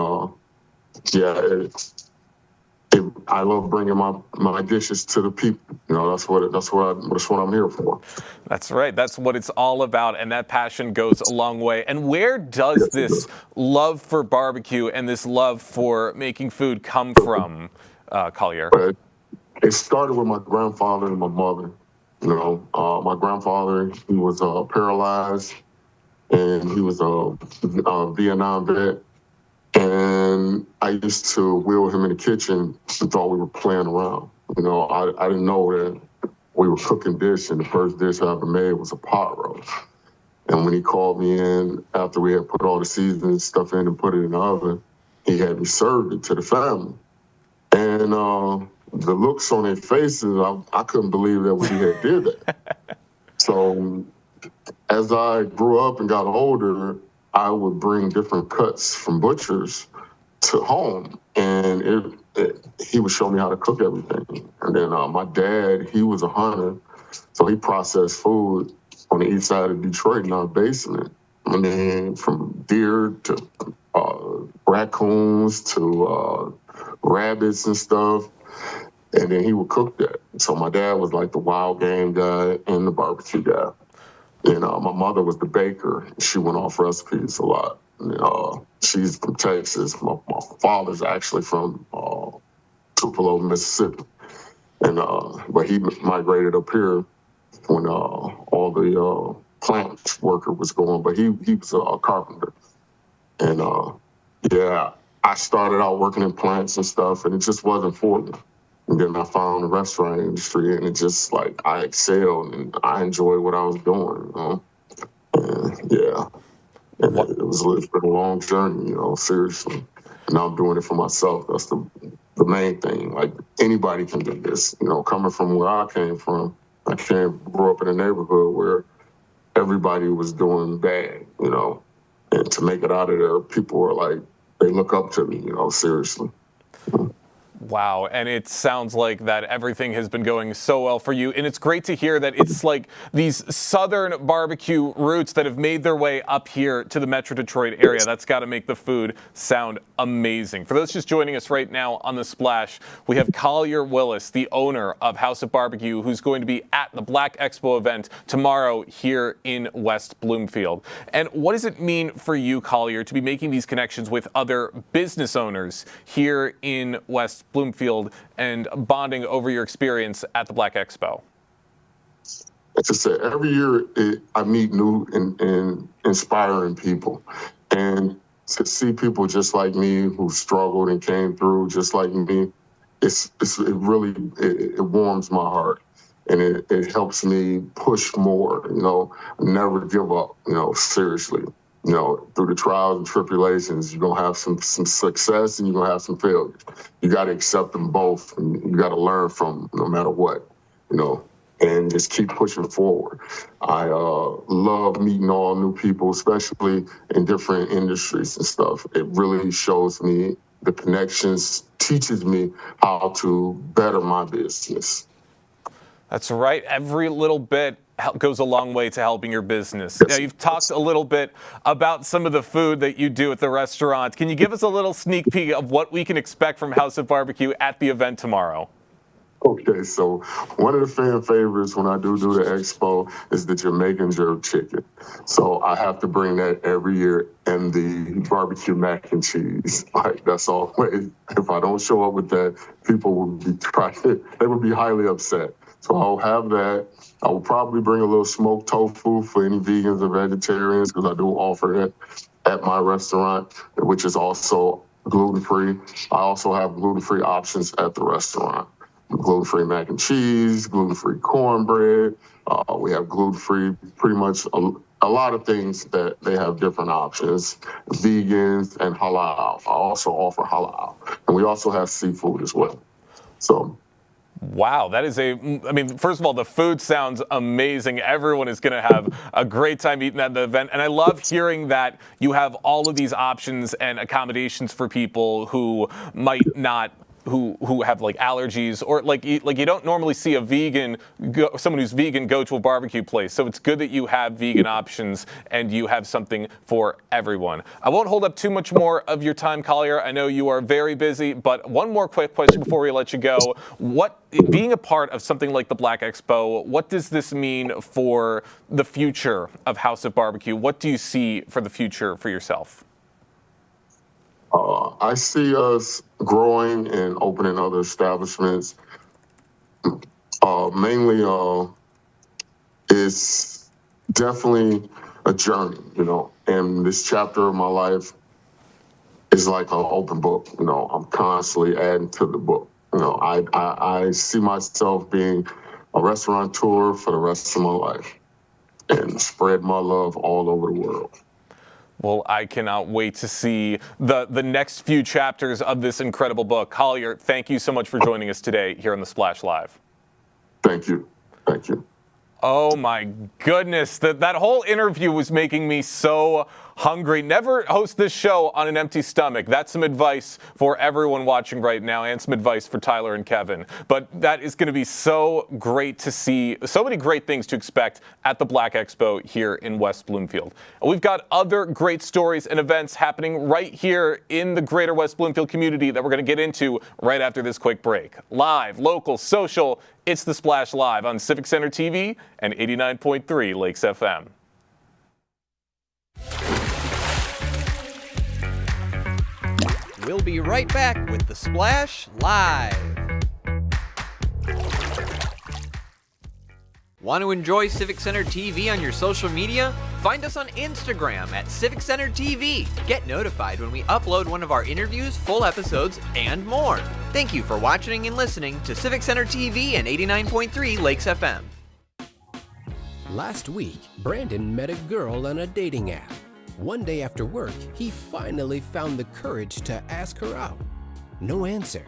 I love bringing my dishes to the people. That's what I'm here for. That's right. That's what it's all about, and that passion goes a long way. And where does this love for barbecue and this love for making food come from, Collier? It started with my grandfather and my mother. My grandfather, he was paralyzed, and he was a Vietnam vet. And And I used to wheel him in the kitchen and thought we were playing around. You know, I didn't know that we were cooking dish, and the first dish I ever made was a pot roast. And when he called me in after we had put all the seasoning stuff in and put it in the oven, he had me served it to the family. And the looks on their faces, I couldn't believe that we had did that. So as I grew up and got older, I would bring different cuts from butchers to home, and he would show me how to cook everything. And then my dad, he was a hunter, so he processed food on the east side of Detroit in our basement. I mean, from deer to raccoons to rabbits and stuff. And then he would cook that. So my dad was like the wild game guy and the barbecue guy. And my mother was the baker. She went off recipes a lot. She's from Texas. My father's actually from Tupelo, Mississippi. And but he migrated up here when all the plant worker was going. But he was a carpenter. And yeah, I started out working in plants and stuff, and it just wasn't for me. And then I found the restaurant industry, and it just like I excelled and I enjoyed what I was doing. You know? And, yeah, and it's been a long journey, you know, seriously. And now I'm doing it for myself. That's the main thing. Like anybody can do this. You know, coming from where I came from, grew up in a neighborhood where everybody was doing bad, you know, and to make it out of there, people were like, they look up to me, you know, seriously. Wow, and it sounds like that everything has been going so well for you, and it's great to hear that it's like these southern barbecue roots that have made their way up here to the Metro Detroit area. That's got to make the food sound amazing. For those just joining us right now on The Splash, we have Collier Willis, the owner of House of Barbecue, who's going to be at the Black Expo event tomorrow here in West Bloomfield. And what does it mean for you, Collier, to be making these connections with other business owners here in West Bloomfield and bonding over your experience at the Black Expo? As I said, every year I meet new and inspiring people, and to see people just like me who struggled and came through just like me, it really warms my heart, and it helps me push more. You know, never give up. You know, seriously. You know, through the trials and tribulations, you're gonna have some success and you're gonna have some failures. You got to accept them both, and you got to learn from them no matter what, you know, and just keep pushing forward. I love meeting all new people, especially in different industries and stuff. It really shows me the connections, teaches me how to better my business. That's right. Every little bit goes a long way to helping your business. Yes. Now, you've talked a little bit about some of the food that you do at the restaurant. Can you give us a little sneak peek of what we can expect from House of Barbecue at the event tomorrow? Okay, so one of the fan favorites when I do the expo is the Jamaican jerk chicken. So I have to bring that every year, and the barbecue mac and cheese. Like that's always, if I don't show up with that, people will be they would be highly upset. So I'll have that. I will probably bring a little smoked tofu for any vegans or vegetarians, because I do offer that at my restaurant, which is also gluten-free. I also have gluten-free options at the restaurant. Gluten-free mac and cheese, gluten-free cornbread. We have gluten-free, pretty much a lot of things that they have different options, vegans and halal. I also offer halal. And we also have seafood as well. So. Wow, that is I mean, first of all, the food sounds amazing. Everyone is going to have a great time eating at the event. And I love hearing that you have all of these options and accommodations for people who might not, who have like allergies, or like you don't normally see a vegan, someone who's vegan go to a barbecue place. So it's good that you have vegan options and you have something for everyone. I won't hold up too much more of your time, Collier. I know you are very busy, but one more quick question before we let you go. Being a part of something like the Black Expo, what does this mean for the future of House of Barbecue? What do you see for the future for yourself? I see us growing and opening other establishments. Mainly, it's definitely a journey, you know. And this chapter of my life, it's like an open book. You know, I'm constantly adding to the book. You know, I see myself being a restaurateur for the rest of my life and spread my love all over the world. Well, I cannot wait to see the next few chapters of this incredible book. Collier, thank you so much for joining us today here on the Splash Live. Thank you. Thank you. Oh my goodness, that whole interview was making me so hungry. Never host this show on an empty stomach. That's some advice for everyone watching right now, and some advice for Tyler and Kevin. But that is going to be so great to see. So many great things to expect at the Black Expo here in West Bloomfield. And we've got other great stories and events happening right here in the Greater West Bloomfield community that we're going to get into right after this quick break. Live, local, social, it's The Splash Live on Civic Center TV and 89.3 Lakes FM. We'll be right back with The Splash Live. Want to enjoy Civic Center TV on your social media? Find us on Instagram at Civic Center TV. Get notified when we upload one of our interviews, full episodes, and more. Thank you for watching and listening to Civic Center TV and 89.3 Lakes FM. Last week, Brandon met a girl on a dating app. One day after work, he finally found the courage to ask her out. No answer.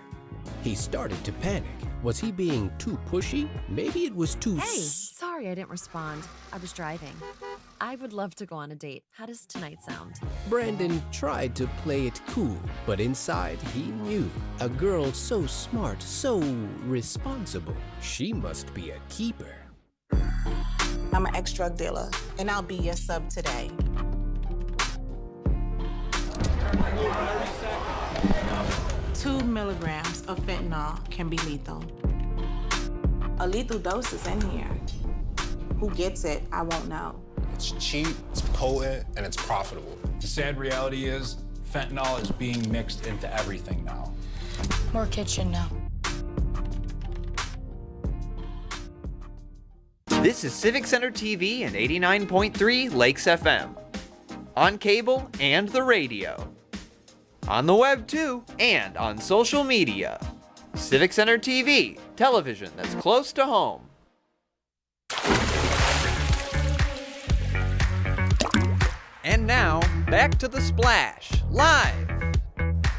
He started to panic. Was he being too pushy? Maybe it was too... Hey, sorry I didn't respond. I was driving. I would love to go on a date. How does tonight sound? Brandon tried to play it cool, but inside he knew. A girl so smart, so responsible. She must be a keeper. I'm an ex-drug dealer, and I'll be your sub today. 2 milligrams of fentanyl can be lethal. A lethal dose is in here. Who gets it, I won't know. It's cheap, it's potent, and it's profitable. The sad reality is, fentanyl is being mixed into everything now. More kitchen now. This is Civic Center TV and 89.3 Lakes FM. On cable and the radio. On the web too, and on social media. Civic Center TV, television that's close to home. And now, back to The Splash, live.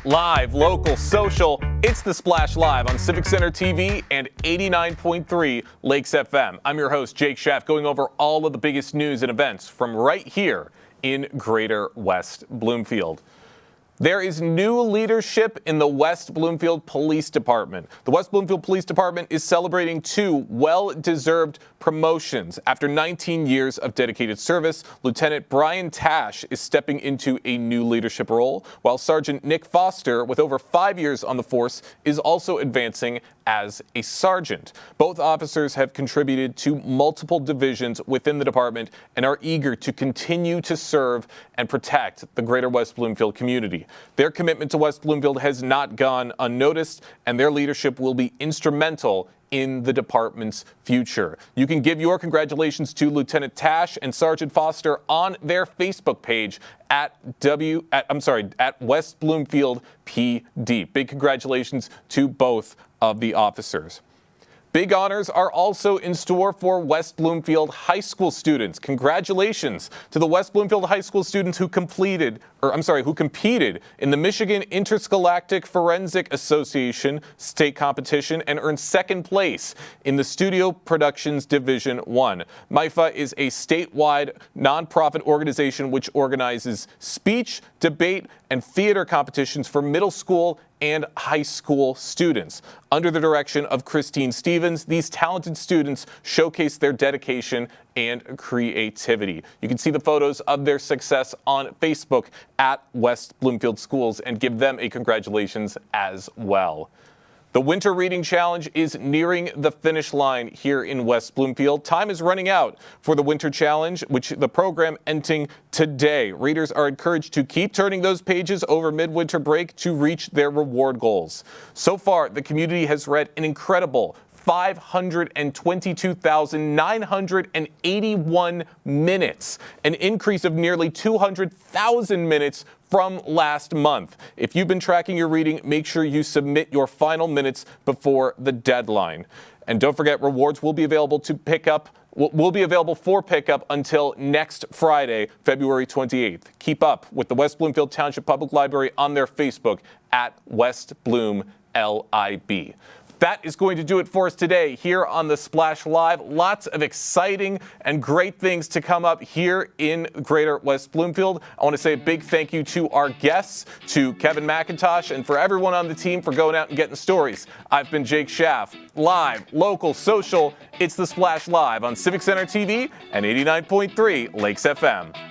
Live, local, social, it's The Splash Live on Civic Center TV and 89.3 Lakes FM. I'm your host, Jake Schaff, going over all of the biggest news and events from right here in Greater West Bloomfield. There is new leadership in the West Bloomfield Police Department. The West Bloomfield Police Department is celebrating 2 well-deserved promotions. After 19 years of dedicated service, Lieutenant Brian Tash is stepping into a new leadership role, while Sergeant Nick Foster, with over 5 years on the force, is also advancing as a sergeant. Both officers have contributed to multiple divisions within the department and are eager to continue to serve and protect the Greater West Bloomfield community. Their commitment to West Bloomfield has not gone unnoticed, and their leadership will be instrumental in the department's future. You can give your congratulations to Lieutenant Tash and Sergeant Foster on their Facebook page at West Bloomfield PD. Big congratulations to both of the officers. Big honors are also in store for West Bloomfield High School students. Congratulations to the West Bloomfield High School students who competed in the Michigan Interscholastic Forensic Association state competition and earned second place in the Studio Productions Division 1. MIFA is a statewide nonprofit organization which organizes speech, debate, and theater competitions for middle school and high school students. Under the direction of Christine Stevens, these talented students showcase their dedication and creativity. You can see the photos of their success on Facebook at West Bloomfield Schools and give them a congratulations as well. The Winter Reading Challenge is nearing the finish line here in West Bloomfield. Time is running out for the Winter Challenge, which the program ending today. Readers are encouraged to keep turning those pages over midwinter break to reach their reward goals. So far, the community has read an incredible 522,981 minutes, an increase of nearly 200,000 minutes from last month. If you've been tracking your reading, make sure you submit your final minutes before the deadline. And don't forget, rewards will be available for pickup until next Friday, February 28th. Keep up with the West Bloomfield Township Public Library on their Facebook at West Bloom LIB. That is going to do it for us today here on the Splash Live. Lots of exciting and great things to come up here in Greater West Bloomfield. I want to say a big thank you to our guests, to Kevin McIntosh, and for everyone on the team for going out and getting stories. I've been Jake Schaff. Live, local, social, it's the Splash Live on Civic Center TV and 89.3 Lakes FM.